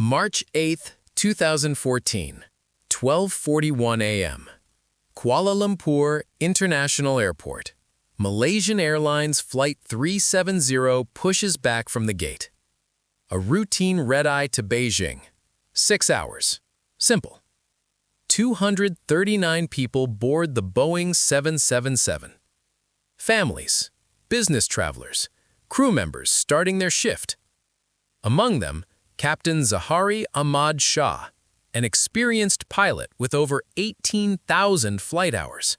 March 8, 2014, 12:41 a.m. Kuala Lumpur International Airport. Malaysian Airlines Flight 370 pushes back from the gate. A routine red-eye to Beijing. 6 hours. Simple. 239 people board the Boeing 777. Families, business travelers, crew members starting their shift. Among them, Captain Zahari Ahmad Shah, an experienced pilot with over 18,000 flight hours.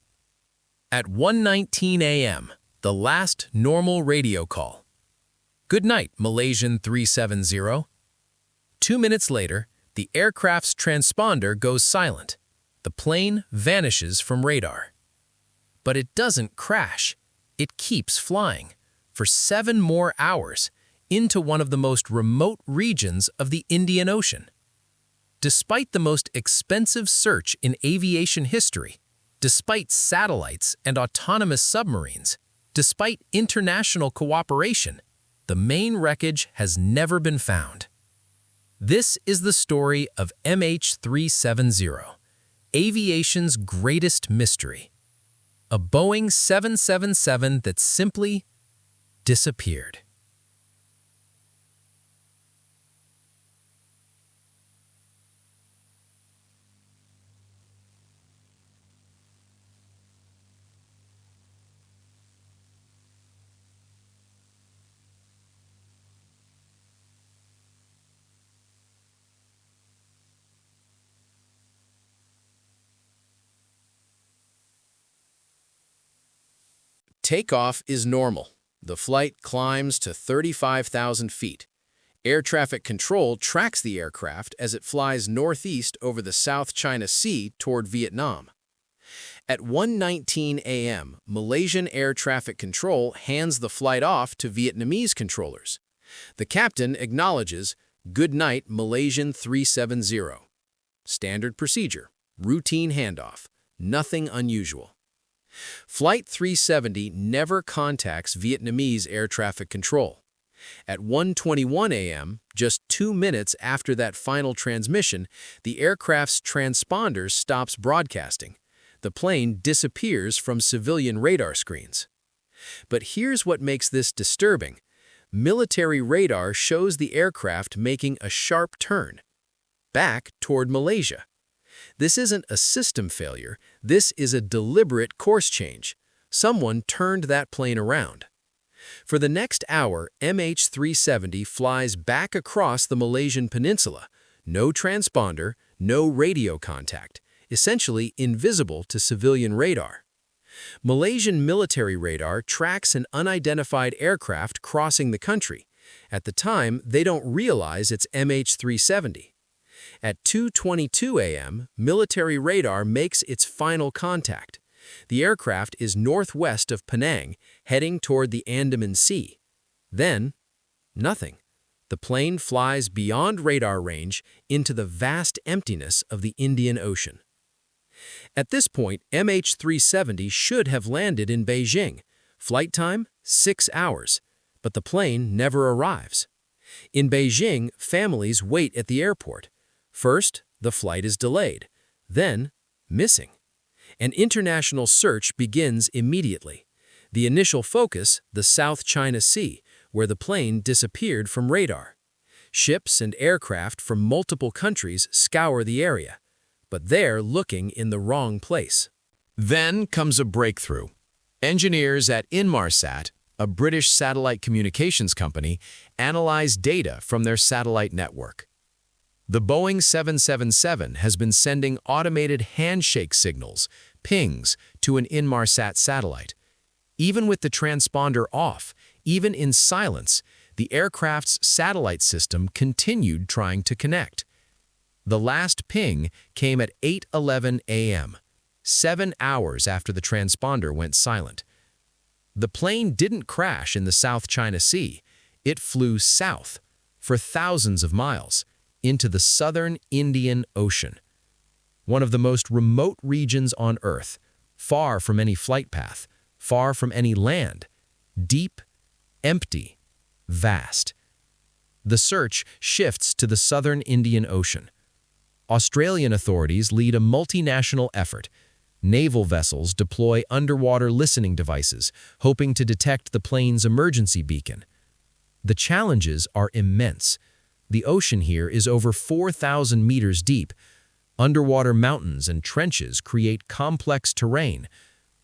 At 1:19 a.m., the last normal radio call. "Good night, Malaysian 370. 2 minutes later, the aircraft's transponder goes silent. The plane vanishes from radar. But it doesn't crash. It keeps flying for 7 more hours into one of the most remote regions of the Indian Ocean. Despite the most expensive search in aviation history, despite satellites and autonomous submarines, despite international cooperation, the main wreckage has never been found. This is the story of MH370, aviation's greatest mystery. A Boeing 777 that simply disappeared. Takeoff is normal. The flight climbs to 35,000 feet. Air traffic control tracks the aircraft as it flies northeast over the South China Sea toward Vietnam. At 1:19 a.m., Malaysian Air Traffic Control hands the flight off to Vietnamese controllers. The captain acknowledges, "Good night, Malaysian 370. Standard procedure, routine handoff, nothing unusual. Flight 370 never contacts Vietnamese air traffic control. At 1:21 a.m., just 2 minutes after that final transmission, the aircraft's transponder stops broadcasting. The plane disappears from civilian radar screens. But here's what makes this disturbing. Military radar shows the aircraft making a sharp turn, back toward Malaysia. This isn't a system failure, this is a deliberate course change. Someone turned that plane around. For the next hour, MH370 flies back across the Malaysian peninsula. No transponder, no radio contact, essentially invisible to civilian radar. Malaysian military radar tracks an unidentified aircraft crossing the country. At the time, they don't realize it's MH370. At 2:22 a.m., military radar makes its final contact. The aircraft is northwest of Penang, heading toward the Andaman Sea. Then, nothing. The plane flies beyond radar range into the vast emptiness of the Indian Ocean. At this point, MH370 should have landed in Beijing. Flight time, 6 hours. But the plane never arrives. In Beijing, families wait at the airport. First, the flight is delayed, then missing. An international search begins immediately. The initial focus, the South China Sea, where the plane disappeared from radar. Ships and aircraft from multiple countries scour the area, but they're looking in the wrong place. Then comes a breakthrough. Engineers at Inmarsat, a British satellite communications company, analyze data from their satellite network. The Boeing 777 has been sending automated handshake signals, pings, to an Inmarsat satellite. Even with the transponder off, even in silence, the aircraft's satellite system continued trying to connect. The last ping came at 8:11 a.m., 7 hours after the transponder went silent. The plane didn't crash in the South China Sea. It flew south for thousands of miles into the southern Indian Ocean, one of the most remote regions on Earth, far from any flight path, far from any land, deep, empty, vast. The search shifts to the southern Indian Ocean. Australian authorities lead a multinational effort. Naval vessels deploy underwater listening devices, hoping to detect the plane's emergency beacon. The challenges are immense. The ocean here is over 4,000 meters deep. Underwater mountains and trenches create complex terrain.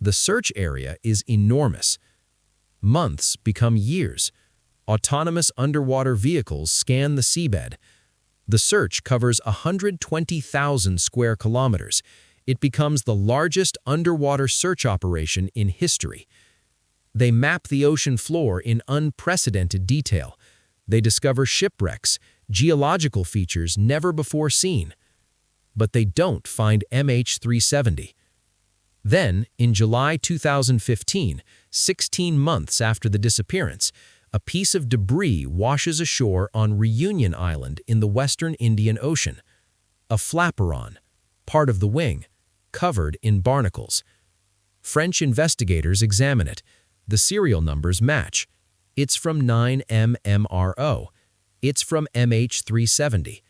The search area is enormous. Months become years. Autonomous underwater vehicles scan the seabed. The search covers 120,000 square kilometers. It becomes the largest underwater search operation in history. They map the ocean floor in unprecedented detail. They discover shipwrecks, geological features never before seen. But they don't find MH370. Then, in July 2015, 16 months after the disappearance, a piece of debris washes ashore on Reunion Island in the western Indian Ocean. A flaperon, part of the wing, covered in barnacles. French investigators examine it. The serial numbers match. It's from 9MMRO. It's from MH370.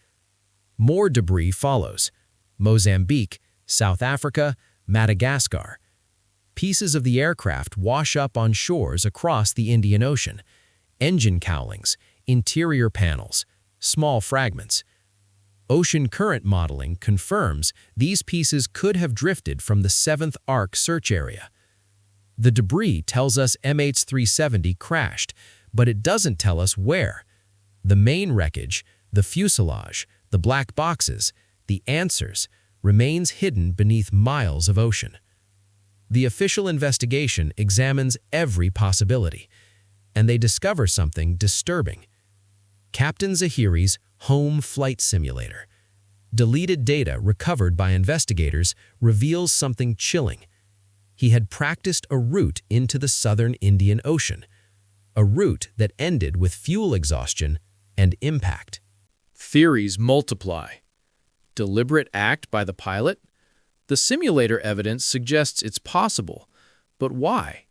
More debris follows. Mozambique, South Africa, Madagascar. Pieces of the aircraft wash up on shores across the Indian Ocean. Engine cowlings, interior panels, small fragments. Ocean current modeling confirms these pieces could have drifted from the 7th Arc search area. The debris tells us MH370 crashed, but it doesn't tell us where. The main wreckage, the fuselage, the black boxes, the answers, remains hidden beneath miles of ocean. The official investigation examines every possibility, and they discover something disturbing. Captain Zahiri's home flight simulator. Deleted data recovered by investigators reveals something chilling. He had practiced a route into the southern Indian Ocean, a route that ended with fuel exhaustion and impact. Theories multiply. Deliberate act by the pilot? The simulator evidence suggests it's possible, but why?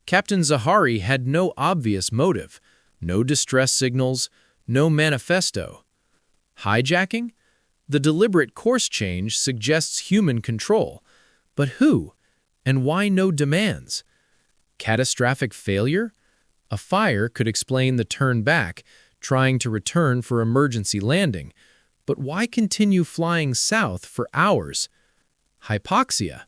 Captain Zahari had no obvious motive, no distress signals, no manifesto. Hijacking? The deliberate course change suggests human control, but who? And why no demands? Catastrophic failure? A fire could explain the turn back, trying to return for emergency landing, but why continue flying south for hours? Hypoxia.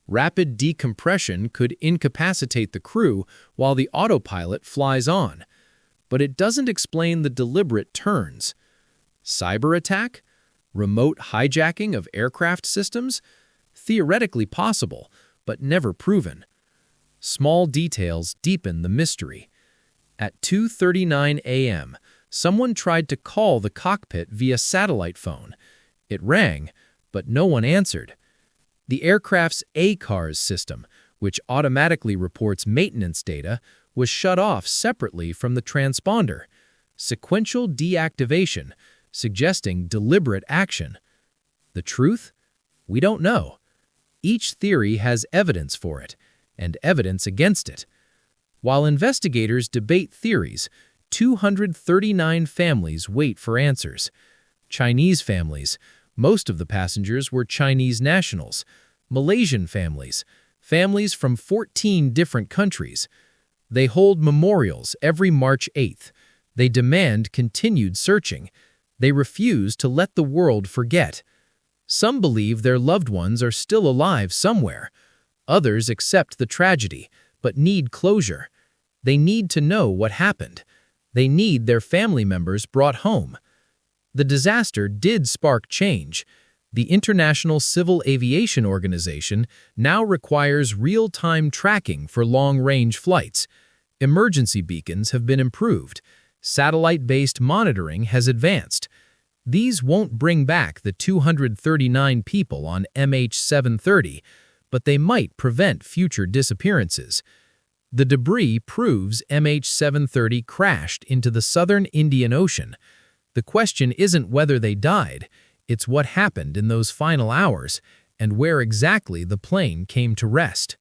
Rapid decompression could incapacitate the crew while the autopilot flies on, but it doesn't explain the deliberate turns. Cyber attack? Remote hijacking of aircraft systems? Theoretically possible, but never proven. Small details deepen the mystery. At 2:39 a.m., someone tried to call the cockpit via satellite phone. It rang, but no one answered. The aircraft's ACARS system, which automatically reports maintenance data, was shut off separately from the transponder. Sequential deactivation, suggesting deliberate action. The truth? We don't know. Each theory has evidence for it, and evidence against it. While investigators debate theories, 239 families wait for answers. Chinese families. Most of the passengers were Chinese nationals. Malaysian families. Families from 14 different countries. They hold memorials every March 8th. They demand continued searching. They refuse to let the world forget. Some believe their loved ones are still alive somewhere. Others accept the tragedy, but need closure. They need to know what happened. They need their family members brought home. The disaster did spark change. The International Civil Aviation Organization now requires real-time tracking for long-range flights. Emergency beacons have been improved. Satellite-based monitoring has advanced. These won't bring back the 239 people on MH370, but they might prevent future disappearances. The debris proves MH370 crashed into the southern Indian Ocean. The question isn't whether they died, it's what happened in those final hours and where exactly the plane came to rest.